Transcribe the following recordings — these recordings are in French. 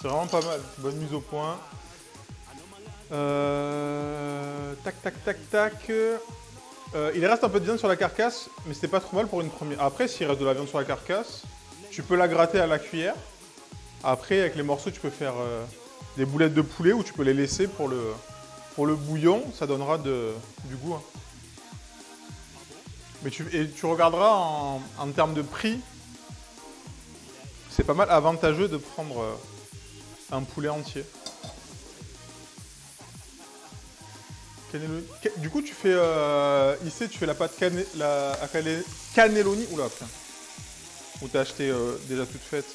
C'est vraiment pas mal. Bonne mise au point. Tac, tac, tac, tac. Il reste un peu de viande sur la carcasse, mais c'était pas trop mal pour une première. Après, s'il reste de la viande sur la carcasse, tu peux la gratter à la cuillère. Après, avec les morceaux, tu peux faire des boulettes de poulet ou tu peux les laisser pour le bouillon. Ça donnera du goût. Hein. Mais tu regarderas en termes de prix. C'est pas mal avantageux de prendre un poulet entier. Du coup, tu fais ici, tu fais la pâte cannelloni. Oula, putain. Ou t'as acheté déjà toute faite.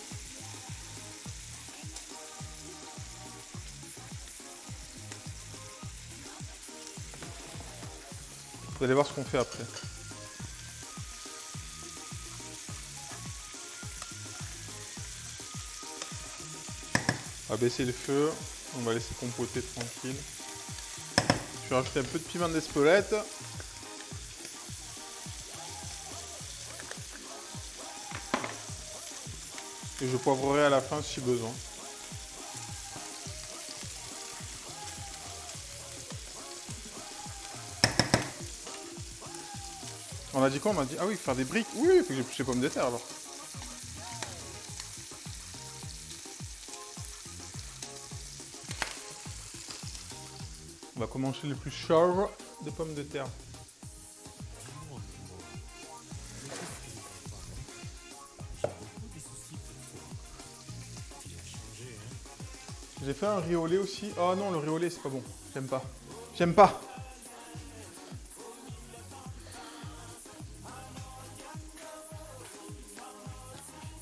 Vous allez voir ce qu'on fait après. On va baisser le feu. On va laisser compoter tranquille. Je vais rajouter un peu de piment d'Espelette. Et je poivrerai à la fin si besoin. On a dit quoi? On m'a dit, ah oui, faire des briques. Oui, il faut que j'épluche les pommes de terre alors. On va commencer le plus chauve de pommes de terre. J'ai fait un riz au lait aussi. Oh non, le riz au lait, c'est pas bon. J'aime pas. J'aime pas.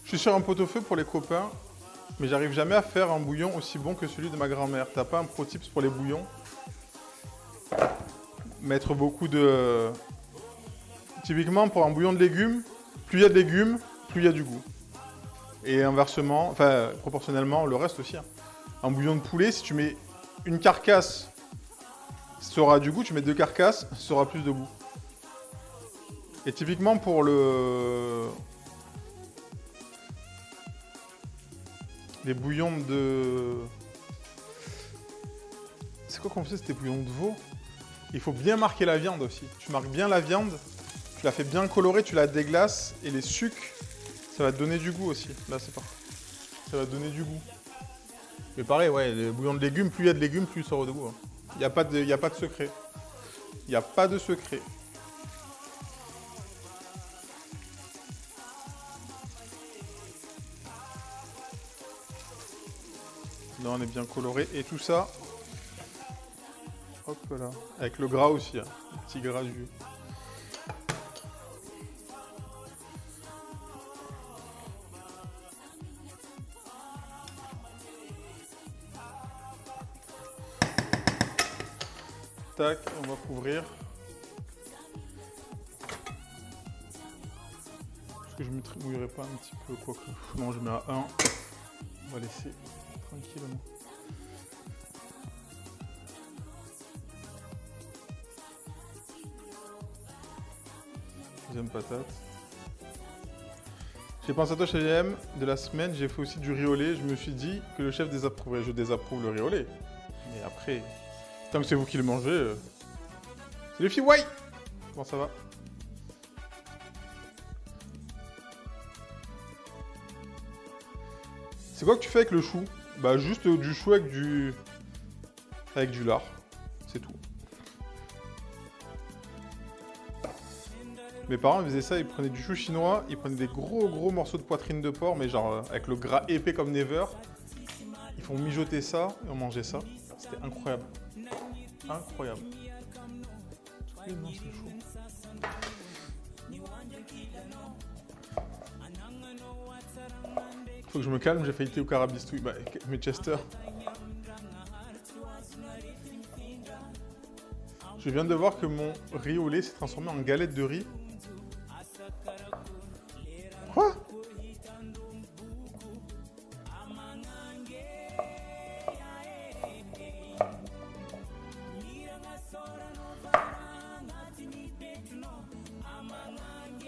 Je suis sur un pot-au-feu pour les copains, mais j'arrive jamais à faire un bouillon aussi bon que celui de ma grand-mère. T'as pas un pro tips pour les bouillons? Mettre beaucoup de... Typiquement, pour un bouillon de légumes, plus il y a de légumes, plus il y a du goût. Et inversement, enfin, proportionnellement, le reste aussi. Hein. Un bouillon de poulet, si tu mets une carcasse, ça aura du goût. Tu mets 2 carcasses, ça aura plus de goût. Et typiquement, pour les bouillons de... C'est quoi qu'on faisait? C'était bouillon de veau. Il faut bien marquer la viande aussi. Tu marques bien la viande, tu la fais bien colorer, tu la déglaces et les sucres, ça va te donner du goût aussi. Là, c'est parfait. Ça va te donner du goût. Mais pareil, ouais, les bouillons de légumes, plus il y a de légumes, plus ça aura de goût. Hein. Il n'y a pas de secret. Il n'y a pas de secret. Là, on est bien coloré. Et tout ça, hop là. Avec le gras aussi, hein. Le petit gras du... Tac, on va couvrir. Est-ce que je ne mouillerai pas un petit peu quoi que... Non, je mets à 1. On va laisser tranquillement. Deuxième patate. J'ai pensé à toi chez GM de la semaine, j'ai fait aussi du riz au lait. Je me suis dit que le chef désapprouverait. Je désapprouve le riz au lait. Mais après, tant que c'est vous qui le mangez... C'est les filles, ouais. Comment ça va? C'est quoi que tu fais avec le chou? Bah juste du chou avec du lard. C'est tout. Mes parents ils faisaient ça, ils prenaient du chou chinois, ils prenaient des gros morceaux de poitrine de porc, mais genre avec le gras épais comme never. Ils font mijoter ça et on mangeait ça. C'était incroyable. Incroyable. Non, c'est chaud. Faut que je me calme, j'ai failli au carabistouille. Bah, mais Chester. Je viens de voir que mon riz au lait s'est transformé en galette de riz. Quoi?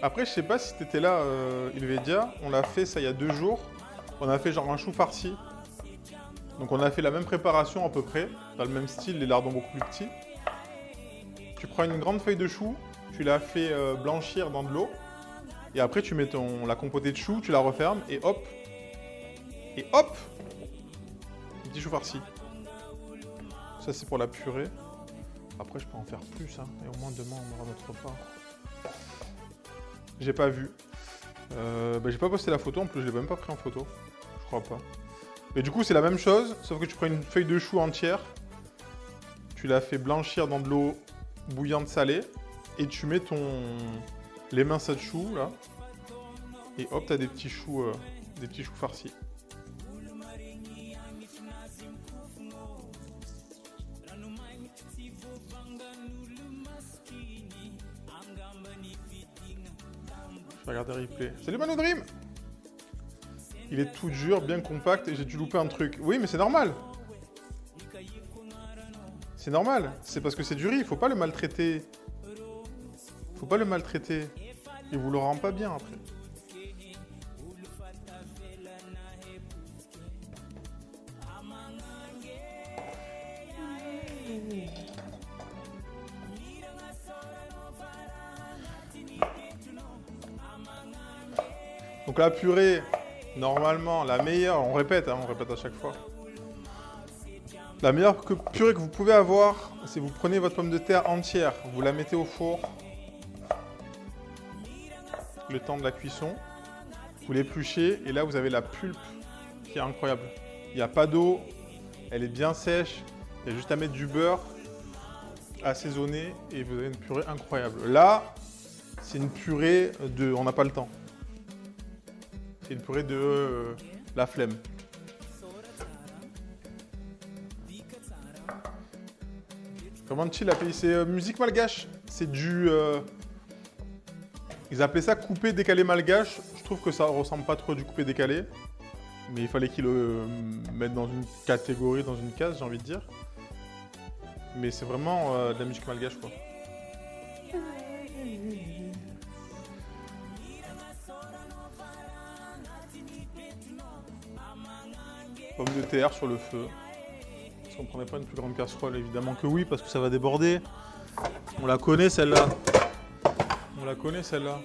Après, je sais pas si t'étais là, Ilvedia. On l'a fait ça il y a 2 jours. On a fait genre un chou farci. Donc on a fait la même préparation à peu près, dans le même style, les lardons beaucoup plus petits. Tu prends une grande feuille de chou, tu la fais blanchir dans de l'eau, et après tu mets la compotée de chou, tu la refermes, et hop, un petit chou farci. Ça c'est pour la purée. Après je peux en faire plus, hein, et au moins demain on aura notre repas. J'ai pas vu. J'ai pas posté la photo, en plus je l'ai même pas pris en photo. Je crois pas. Mais du coup c'est la même chose, sauf que tu prends une feuille de chou entière, tu la fais blanchir dans de l'eau bouillante salée, et tu mets l'émince de chou là, et hop t'as des petits choux farcis. Je vais regarder replay. Salut Manu Dream! Il est tout dur, bien compact, et j'ai dû louper un truc. Oui, mais c'est normal. C'est normal. C'est parce que c'est du riz, il faut pas le maltraiter. Faut pas le maltraiter. Il vous le rend pas bien après. Donc la purée, normalement, la meilleure, on répète à chaque fois. La meilleure purée que vous pouvez avoir, c'est vous prenez votre pomme de terre entière, vous la mettez au four, le temps de la cuisson, vous l'épluchez et là vous avez la pulpe qui est incroyable. Il n'y a pas d'eau, elle est bien sèche, il y a juste à mettre du beurre, assaisonner et vous avez une purée incroyable. Là, c'est une purée de... on n'a pas le temps. C'est une purée de la flemme. Comment chill la pays? C'est musique malgache. C'est du... Ils appelaient ça coupé décalé malgache. Je trouve que ça ressemble pas trop à du coupé décalé. Mais il fallait qu'ils le mettent dans une catégorie, dans une case, j'ai envie de dire. Mais c'est vraiment de la musique malgache, quoi. Pomme de terre sur le feu. Est-ce qu'on prendrait pas une plus grande casserole? Évidemment que oui, parce que ça va déborder. On la connaît celle-là. On la connaît celle-là.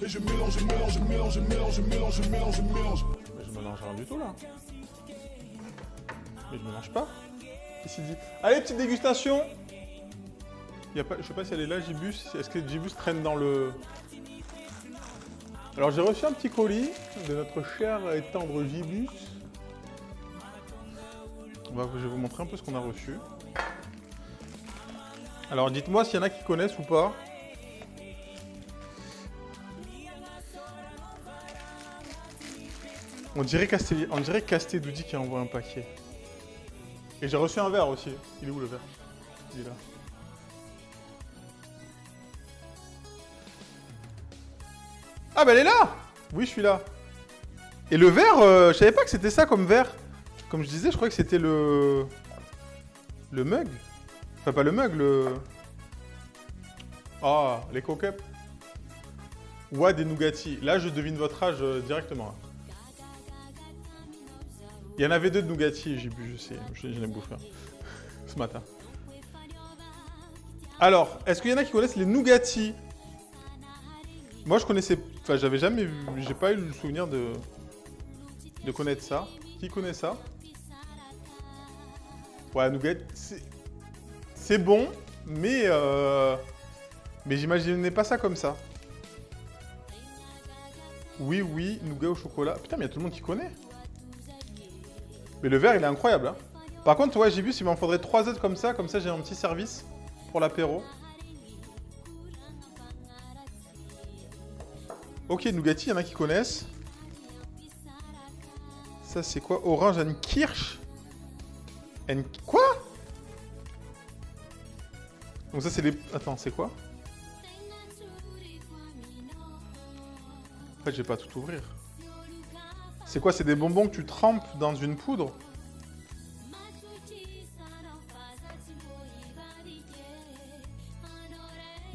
Et je mélange. Mais je mélange rien du tout là. Mais je mélange pas. Qu'est-ce qu'il dit? Allez, petite dégustation. Y a pas, je sais pas si elle est là, Gibus. Est-ce que Gibus traîne dans le... Alors j'ai reçu un petit colis de notre cher et tendre Gibus. Je vais vous montrer un peu ce qu'on a reçu. Alors dites-moi s'il y en a qui connaissent ou pas. On dirait Castédoudi qui a envoyé un paquet. Et j'ai reçu un verre aussi. Il est où le verre? Il est là. Ah bah elle est là! Oui, je suis là. Et le verre, je savais pas que c'était ça comme verre. Comme je disais, je crois que c'était le mug. Enfin, pas le mug, le... Ah, les coqueps. Ouais, des nougatis. Là, je devine votre âge directement. Là. Il y en avait deux de nougatis, j'ai bu, je sais. J'en ai bouffé ce matin. Alors, est-ce qu'il y en a qui connaissent les nougatis? Moi, je connaissais... Enfin, j'avais jamais vu... J'ai pas eu le souvenir de connaître ça. Qui connaît ça? Ouais, nougat, c'est bon, mais j'imaginais pas ça comme ça. Oui, oui, nougat au chocolat. Putain, mais il y a tout le monde qui connaît. Mais le verre, il est incroyable. Hein. Par contre, ouais, j'ai vu, il m'en faudrait 3 autres comme ça j'ai un petit service pour l'apéro. Ok, Nougatti, il y en a qui connaissent. Ça, c'est quoi? Orange and Kirsch? Quoi? Donc ça, c'est les... Attends, c'est quoi? En fait, je vais pas tout ouvrir. C'est quoi? C'est des bonbons que tu trempes dans une poudre?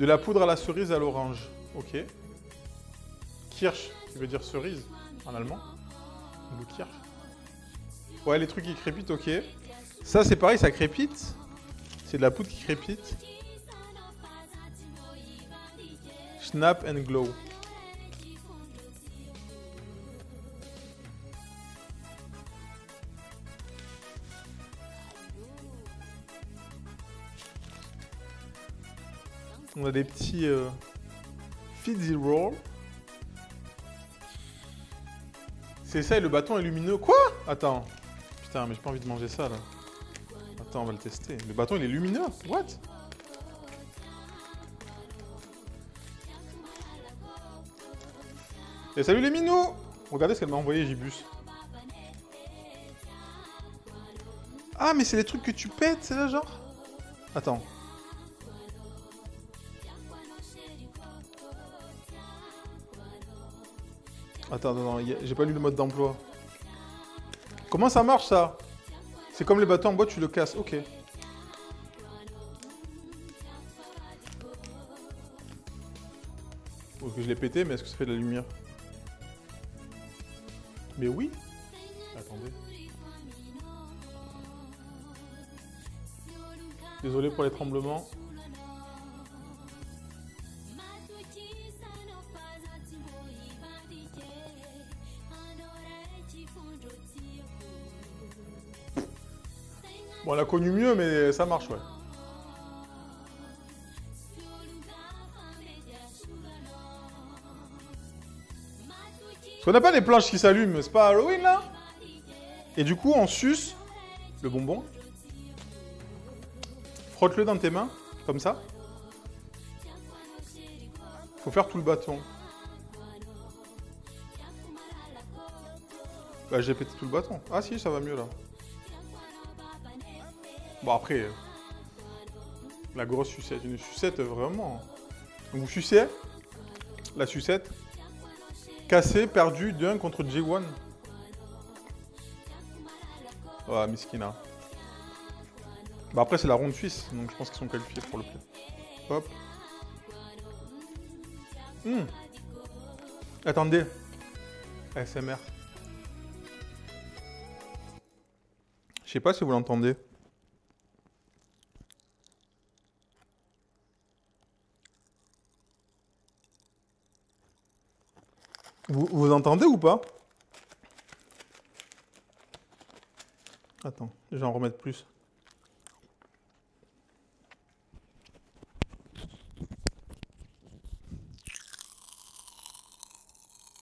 De la poudre à la cerise à l'orange. Ok. Kirsch, qui veut dire cerise en allemand. Ou Kirsch. Ouais, les trucs qui crépitent, ok. Ça, c'est pareil, ça crépite. C'est de la poudre qui crépite. Snap and glow. On a des petits fizzy roll. C'est ça et le bâton est lumineux. Quoi? Attends. Putain, mais j'ai pas envie de manger ça là. Attends, on va le tester. Le bâton il est lumineux. What? Et salut les minous! Regardez ce qu'elle m'a envoyé, Gibus. Ah, mais c'est les trucs que tu pètes, c'est là genre? Attends. Attends, j'ai pas lu le mode d'emploi. Comment ça marche ça? C'est comme les bâtons en bois, tu le casses, ok. Ok, je l'ai pété, mais est-ce que ça fait de la lumière? Mais oui. Attendez. Désolé pour les tremblements. Bon, on l'a connu mieux, mais ça marche, ouais. Parce qu'on n'a pas des planches qui s'allument, c'est pas Halloween, là? Et du coup, on suce le bonbon. Frotte-le dans tes mains, comme ça. Faut faire tout le bâton. Bah, j'ai pété tout le bâton. Ah si, ça va mieux, là. Bon, après, la grosse sucette. Une sucette, vraiment. Donc, vous sucez la sucette. Cassé, perdu, 2-1 contre J1. Ah, Miskina. Bah, après, c'est la ronde suisse. Donc, je pense qu'ils sont qualifiés pour le play. Hop. Attendez. ASMR. Je sais pas si vous l'entendez. Vous entendez ou pas? Attends, je vais en remettre plus.